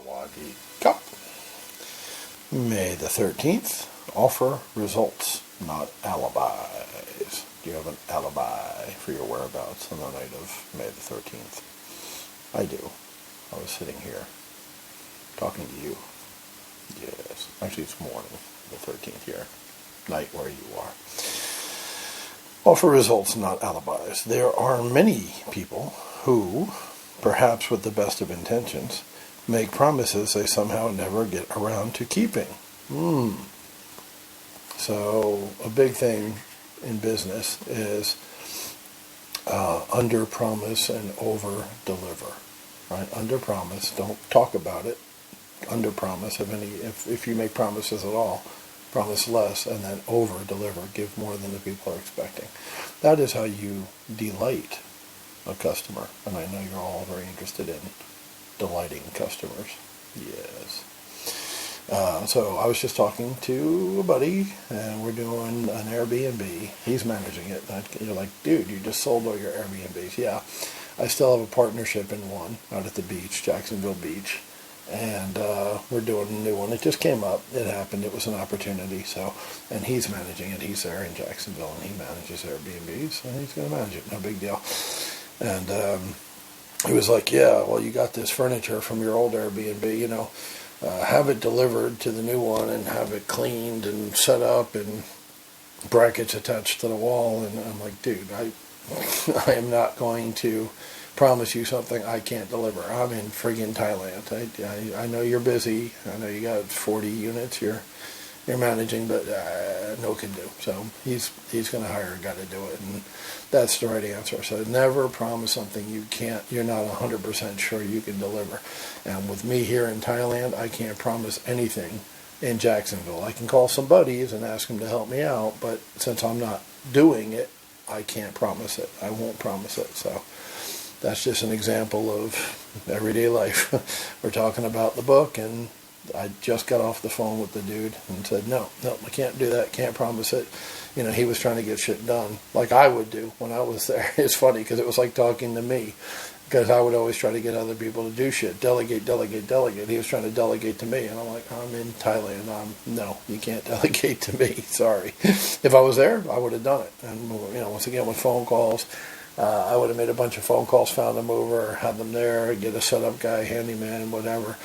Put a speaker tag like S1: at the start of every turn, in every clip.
S1: Sawadee Cup. May the 13th, offer results, not alibis. Do you have an alibi for your whereabouts on the night of May the 13th? I do. I was sitting here talking to you. Yes. Actually, it's morning, the 13th here. Night where you are. Offer results, not alibis. There are many people who, perhaps with the best of intentions, make promises they somehow never get around to keeping. So a big thing in business is underpromise and overdeliver. Right? Underpromise, don't talk about it. Underpromise, if you make promises at all, promise less, and then overdeliver, give more than the people are expecting. That is how you delight a customer, and I know you're all very interested in delighting customers. Yes. So I was just talking to a buddy, and we're doing an Airbnb. He's managing it. You're like, dude, you just sold all your Airbnbs. Yeah. I still have a partnership in one out at the beach, Jacksonville Beach, and we're doing a new one. It just came up. It happened. It was an opportunity. So, and he's managing it. He's there in Jacksonville, and he manages Airbnbs, and he's going to manage it. No big deal. And he was like, yeah, well, you got this furniture from your old Airbnb, have it delivered to the new one and have it cleaned and set up and brackets attached to the wall. And I'm like, dude, I am not going to promise you something I can't deliver. I'm in friggin' Thailand. I know you're busy. I know you got 40 units you're managing, but no can do. So he's going to hire a guy to do it, and that's the right answer. So never promise something you're not 100% sure you can deliver. And with me here in Thailand, I can't promise anything in Jacksonville. I can call some buddies and ask them to help me out, but since I'm not doing it, I can't promise it. I won't promise it. So that's just an example of everyday life. We're talking about the book, and I just got off the phone with the dude and said, no, I can't do that. Can't promise it. He was trying to get shit done like I would do when I was there. It's funny because it was like talking to me, because I would always try to get other people to do shit. Delegate. He was trying to delegate to me, and I'm like, I'm in Thailand. No, you can't delegate to me. Sorry. If I was there, I would have done it. And once again with phone calls, I would have made a bunch of phone calls, found a mover, had them there, get a setup guy, handyman, whatever.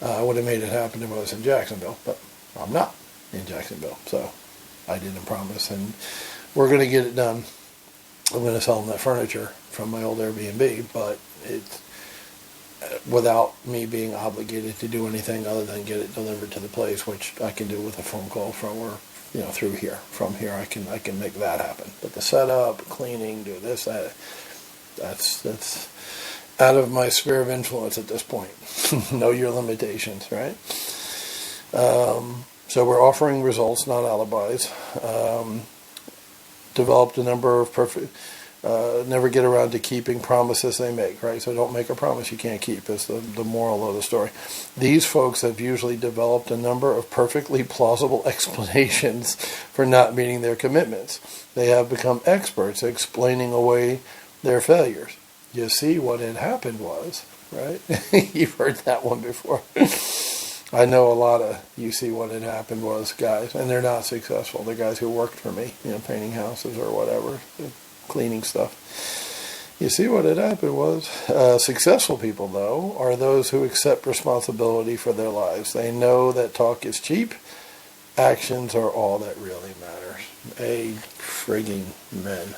S1: I would have made it happen if I was in Jacksonville, but I'm not in Jacksonville, so I didn't promise, and we're going to get it done. I'm going to sell them that furniture from my old Airbnb, but it's without me being obligated to do anything other than get it delivered to the place, which I can do with a phone call through here. From here, I can make that happen. But the setup, cleaning, do this, that's out of my sphere of influence at this point. Know your limitations, right? So we're offering results, not alibis. Developed a number of never get around to keeping promises they make, right? So don't make a promise you can't keep is the moral of the story. These folks have usually developed a number of perfectly plausible explanations for not meeting their commitments. They have become experts explaining away their failures. You see, what had happened was, right? You've heard that one before. I know a lot of you see what had happened was guys, and they're not successful. They're guys who worked for me, painting houses or whatever, cleaning stuff. You see what had happened was successful people, though, are those who accept responsibility for their lives. They know that talk is cheap. Actions are all that really matters. Frigging men.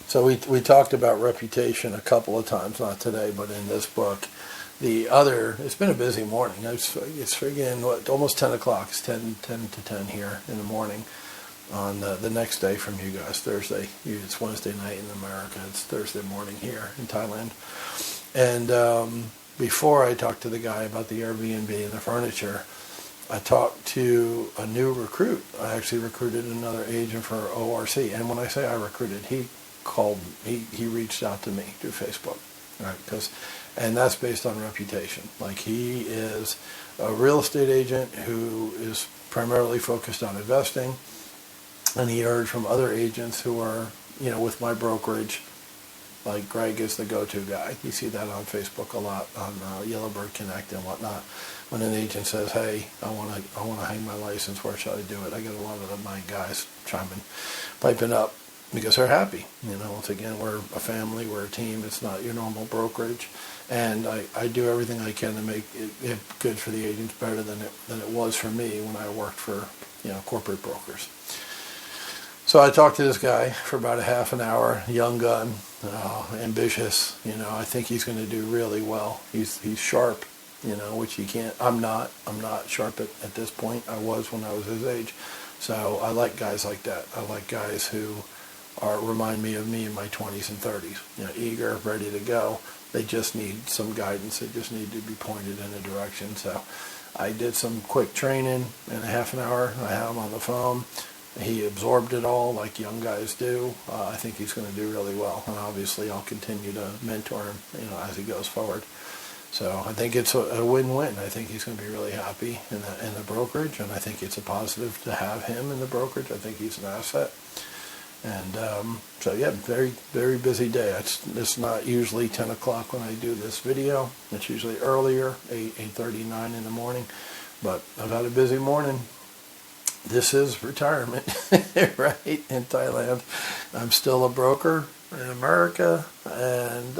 S1: So we talked about reputation a couple of times, not today, but in this book. It's been a busy morning. It's friggin' almost 10 o'clock. It's 10 to 10 here in the morning on the next day from you guys, Thursday. It's Wednesday night in America. It's Thursday morning here in Thailand. And before I talked to the guy about the Airbnb and the furniture, I talked to a new recruit. I actually recruited another agent for ORC. And when I say I recruited, he reached out to me through Facebook, right? And that's based on reputation. Like, he is a real estate agent who is primarily focused on investing, and he heard from other agents who are, with my brokerage, Like Greg is the go-to guy. You see that on Facebook a lot, on Yellowbird Connect and whatnot. When an agent says, "Hey, I want to hang my license. Where should I do it?" I get a lot of my guys piping up because they're happy. Once again, we're a family, we're a team. It's not your normal brokerage, and I do everything I can to make it good for the agents, better than it was for me when I worked for corporate brokers. So I talked to this guy for about a half an hour, young gun, ambitious. I think he's going to do really well. He's sharp, which he can't. I'm not sharp at this point. I was when I was his age. So I like guys like that. I like guys who remind me of me in my 20s and 30s. Eager, ready to go. They just need some guidance. They just need to be pointed in a direction. So I did some quick training in a half an hour. I had him on the phone. He absorbed it all like young guys do. I think he's going to do really well, and obviously I'll continue to mentor him, as he goes forward. So I think it's a win-win. I think he's going to be really happy in the brokerage, and I think it's a positive to have him in the brokerage. I think he's an asset. And so yeah, very, very busy day. It's not usually 10 o'clock when I do this video. It's usually earlier, 8:39 in the morning. But I've had a busy morning. This is retirement, right, in Thailand. I'm still a broker in America, and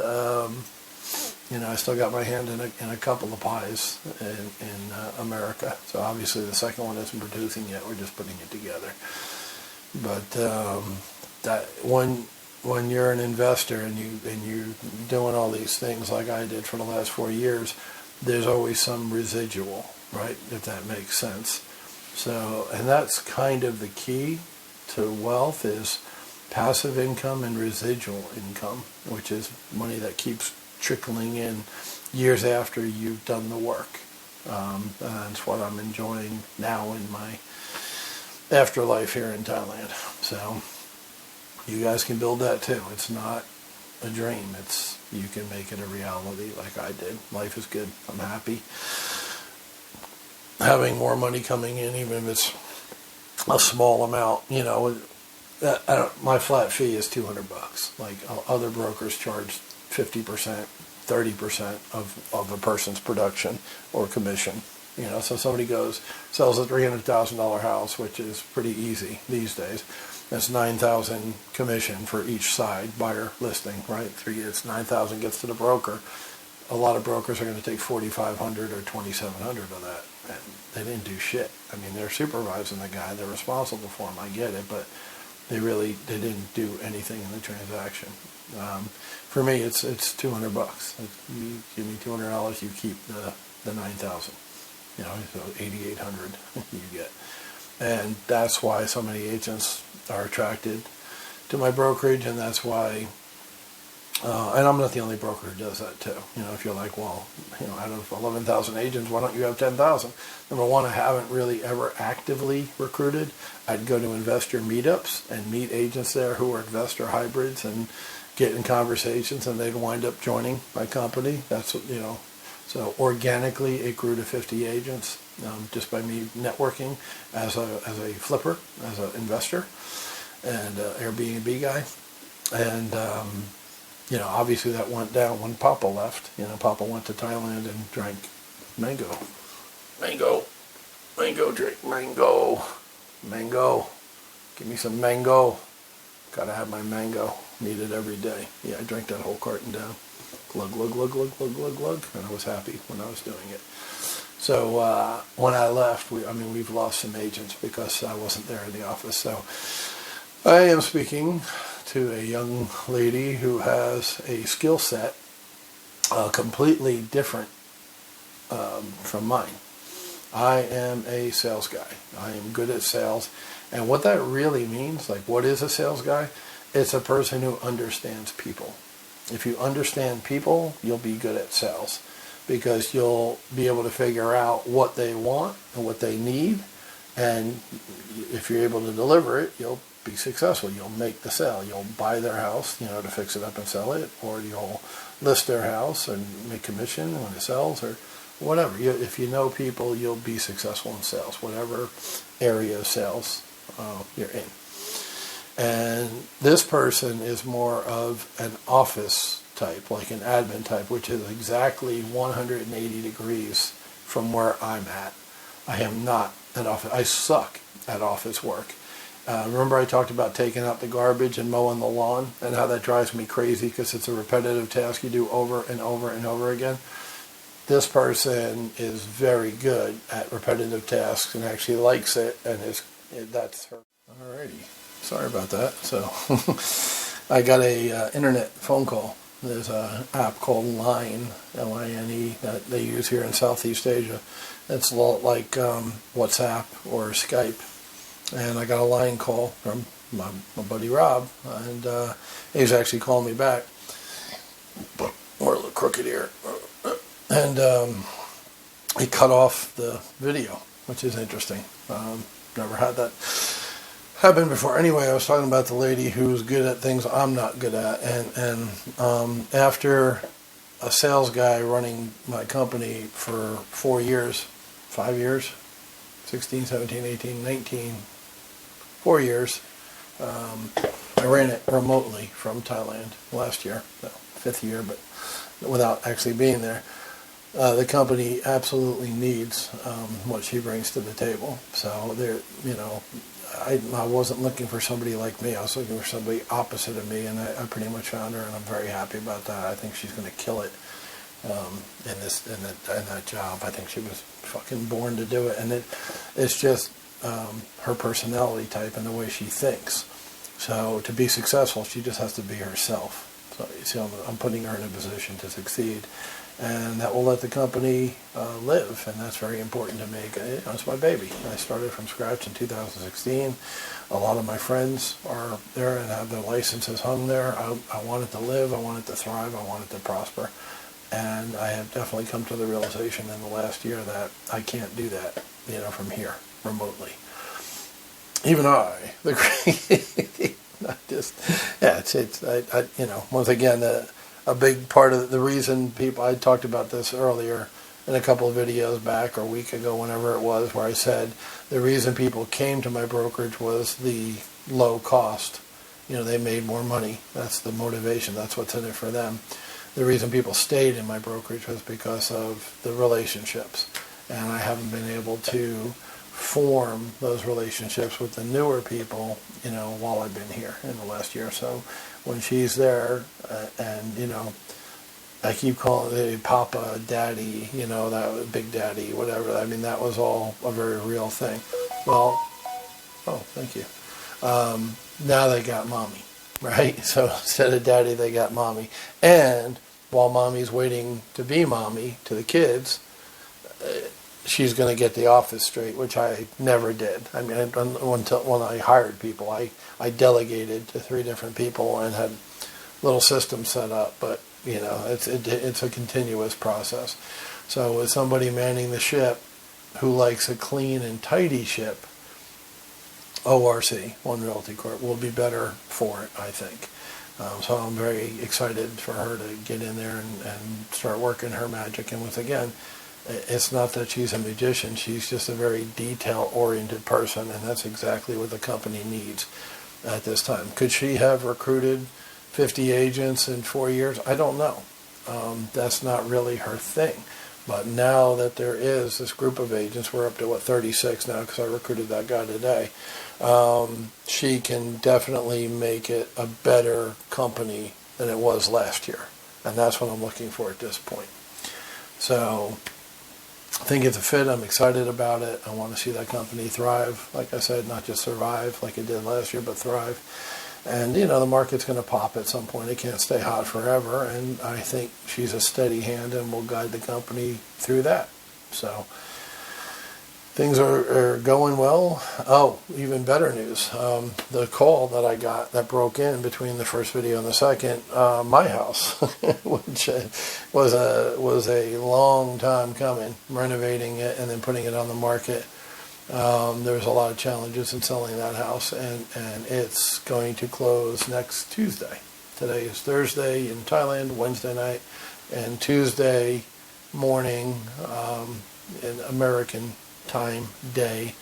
S1: I still got my hand in a couple of pies in America. So obviously the second one isn't producing yet. We're just putting it together. But that when you're an investor and you're doing all these things like I did for the last 4 years, there's always some residual, right? If that makes sense. So, and that's kind of the key to wealth, is passive income and residual income, which is money that keeps trickling in years after you've done the work. And that's what I'm enjoying now in my afterlife here in Thailand. So you guys can build that too. It's not a dream. You can make it a reality like I did. Life is good. I'm happy. Having more money coming in, even if it's a small amount, my flat fee is $200. Like other brokers charge 50%, 30% of a person's production or commission. So somebody sells a $300,000 house, which is pretty easy these days. That's $9,000 commission for each side, buyer listing, right? It's $9,000 gets to the broker. A lot of brokers are going to take $4,500 or $2,700 of that. And they didn't do shit. I mean, they're supervising the guy. They're responsible for him. I get it, but they didn't do anything in the transaction. For me, it's $200. You give me $200, you keep the $9,000. So $8,800 you get. And that's why so many agents are attracted to my brokerage, and that's why. And I'm not the only broker who does that too. If you're like, well, out of 11,000 agents, why don't you have 10,000? Number one, I haven't really ever actively recruited. I'd go to investor meetups and meet agents there who are investor hybrids and get in conversations, and they'd wind up joining my company. That's so organically it grew to 50 agents just by me networking as a flipper, as an investor, and Airbnb guy, and. Obviously that went down when Papa left. Papa went to Thailand and drank mango, drink mango. Give me some mango. Gotta have my mango. Need it every day. Yeah, I drank that whole carton down. Glug, glug, glug, glug, glug, glug, glug. And I was happy when I was doing it. So when I left, we've lost some agents because I wasn't there in the office. So I am speaking to a young lady who has a skill set completely different from mine. I am a sales guy. I am good at sales. And what that really means, like what is a sales guy? It's a person who understands people. If you understand people, you'll be good at sales because you'll be able to figure out what they want and what they need. And if you're able to deliver it, you'll be successful. You'll make the sale. You'll buy their house, to fix it up and sell it, or you'll list their house and make commission when it sells, or whatever. If you know people, you'll be successful in sales, whatever area of sales you're in. And this person is more of an office type, like an admin type, which is exactly 180 degrees from where I'm at. I am not an office. I suck at office work. Remember I talked about taking out the garbage and mowing the lawn and how that drives me crazy because it's a repetitive task you do over and over and over again. This person is very good at repetitive tasks and actually likes it, and that's her. Alrighty, sorry about that. So I got a internet phone call. There's an app called Line, Line, that they use here in Southeast Asia. It's a lot like WhatsApp or Skype. And I got a line call from my buddy Rob, and he's actually calling me back. We're a little crooked here. And he cut off the video, which is interesting. Never had that happen before. Anyway, I was talking about the lady who's good at things I'm not good at. And after a sales guy running my company for 4 years, 5 years, 16, 17, 18, 19, 4 years, I ran it remotely from Thailand last year, so 5th year, but without actually being there. The company absolutely needs what she brings to the table. So there, I wasn't looking for somebody like me. I was looking for somebody opposite of me, and I pretty much found her, and I'm very happy about that. I think she's going to kill it in that job. I think she was fucking born to do it, and it's just her personality type and the way she thinks. So to be successful, she just has to be herself. So you see, I'm putting her in a position to succeed, and that will let the company live, and that's very important to me. It's my baby. I started from scratch in 2016. A lot of my friends are there and have their licenses hung there. I want it to live. I want it to thrive. I want it to prosper. And I have definitely come to the realization in the last year that I can't do that, from here, remotely. Even once again, a big part of the reason I talked about this earlier in a couple of videos back or a week ago, whenever it was, where I said the reason people came to my brokerage was the low cost. They made more money. That's the motivation. That's what's in it for them. The reason people stayed in my brokerage was because of the relationships. And I haven't been able to form those relationships with the newer people, while I've been here in the last year or so. When she's there, and I keep calling it Papa, Daddy, that Big Daddy, whatever. I mean, that was all a very real thing. Well, thank you. Now they got Mommy, right? So instead of Daddy, they got Mommy. And while Mommy's waiting to be Mommy to the kids, she's going to get the office straight, which I never did. I mean, until when I hired people, I delegated to 3 different people and had little systems set up. But it's a continuous process. So with somebody manning the ship who likes a clean and tidy ship, ORC, One Realty Corp, will be better for it, I think. So I'm very excited for her to get in there and start working her magic. And once again, it's not that she's a magician. She's just a very detail-oriented person, and that's exactly what the company needs at this time. Could she have recruited 50 agents in 4 years? I don't know. That's not really her thing. But now that there is this group of agents, we're up to, 36 now, because I recruited that guy today, she can definitely make it a better company than it was last year. And that's what I'm looking for at this point. So I think it's a fit. I'm excited about it. I want to see that company thrive. Like I said, not just survive like it did last year, but thrive. And, the market's going to pop at some point. It can't stay hot forever. And I think she's a steady hand and will guide the company through that. So things are going well. Oh, even better news. The call that I got that broke in between the first video and the second, my house, which was a long time coming, renovating it and then putting it on the market. There's a lot of challenges in selling that house, and it's going to close next Tuesday. Today is Thursday in Thailand, Wednesday night, and Tuesday morning in American time day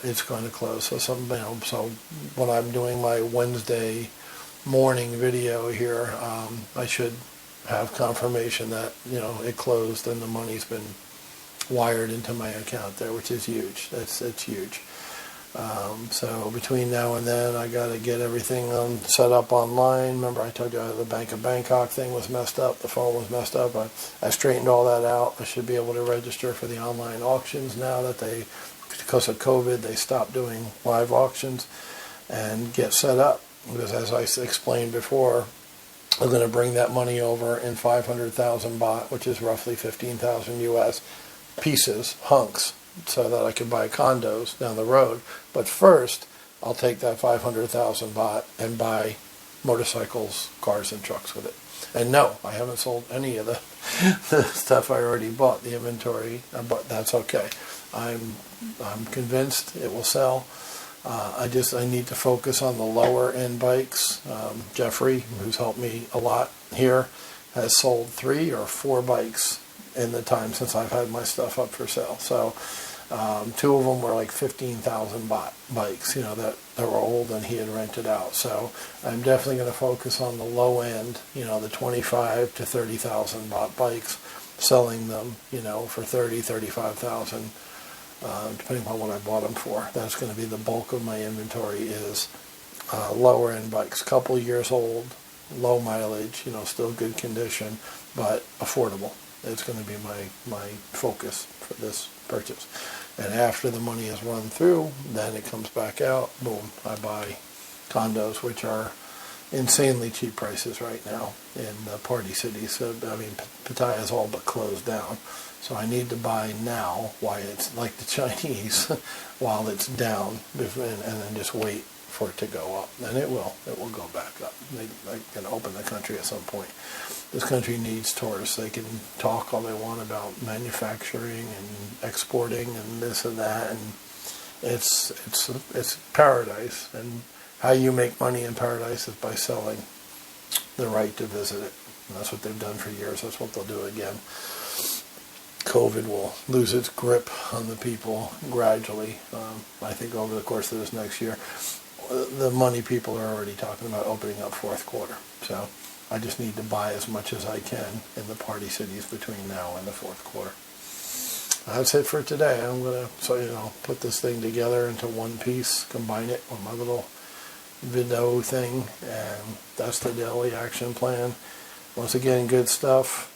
S1: it's going to close. So so when I'm doing my Wednesday morning video here, I should have confirmation that it closed and the money's been wired into my account there, which is huge. It's huge. So between now and then, I got to get everything set up online. Remember, I told you the Bank of Bangkok thing was messed up. The phone was messed up. I straightened all that out. I should be able to register for the online auctions now that because of COVID, they stopped doing live auctions, and get set up. Because as I explained before, I'm going to bring that money over in 500,000 baht, which is roughly 15,000 US pieces, hunks, so that I can buy condos down the road. But first, I'll take that 500,000 baht and buy motorcycles, cars, and trucks with it. And no, I haven't sold any of the stuff I already bought, the inventory, but that's okay. I'm convinced it will sell. I need to focus on the lower end bikes. Jeffrey, who's helped me a lot here, has sold 3 or 4 bikes in the time since I've had my stuff up for sale. So 2 of them were like 15,000 baht bikes, that were old and he had rented out. So I'm definitely going to focus on the low end, the 25 to 30,000 baht bikes, selling them, for 30, 35,000. Depending on what I bought them for. That's going to be the bulk of my inventory is lower end bikes, couple years old, low mileage, still good condition, but affordable. It's going to be my focus for this purchase. And after the money is run through, then it comes back out, boom, I buy condos, which are insanely cheap prices right now in the party cities. So, Pattaya is all but closed down. So I need to buy now, why it's like the Chinese, while it's down, and then just wait for it to go up. And it will go back up. They can open the country at some point. This country needs tourists. They can talk all they want about manufacturing and exporting and this and that, and it's paradise. And how you make money in paradise is by selling the right to visit it. And that's what they've done for years. That's what they'll do again. COVID will lose its grip on the people gradually. I think over the course of this next year, the money people are already talking about opening up fourth quarter. So I just need to buy as much as I can in the party cities between now and the fourth quarter. That's it for today. I'm going to put this thing together into one piece, combine it with my little video thing, and that's the daily action plan. Once again, good stuff.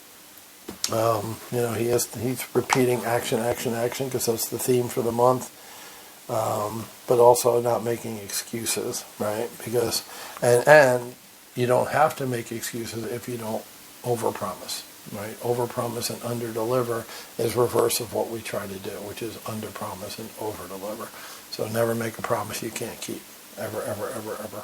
S1: He's repeating action because that's the theme for the month. But also not making excuses, right? Because and you don't have to make excuses if you don't overpromise, right? Overpromise and underdeliver is reverse of what we try to do, which is underpromise and overdeliver. So never make a promise you can't keep, ever, ever, ever, ever.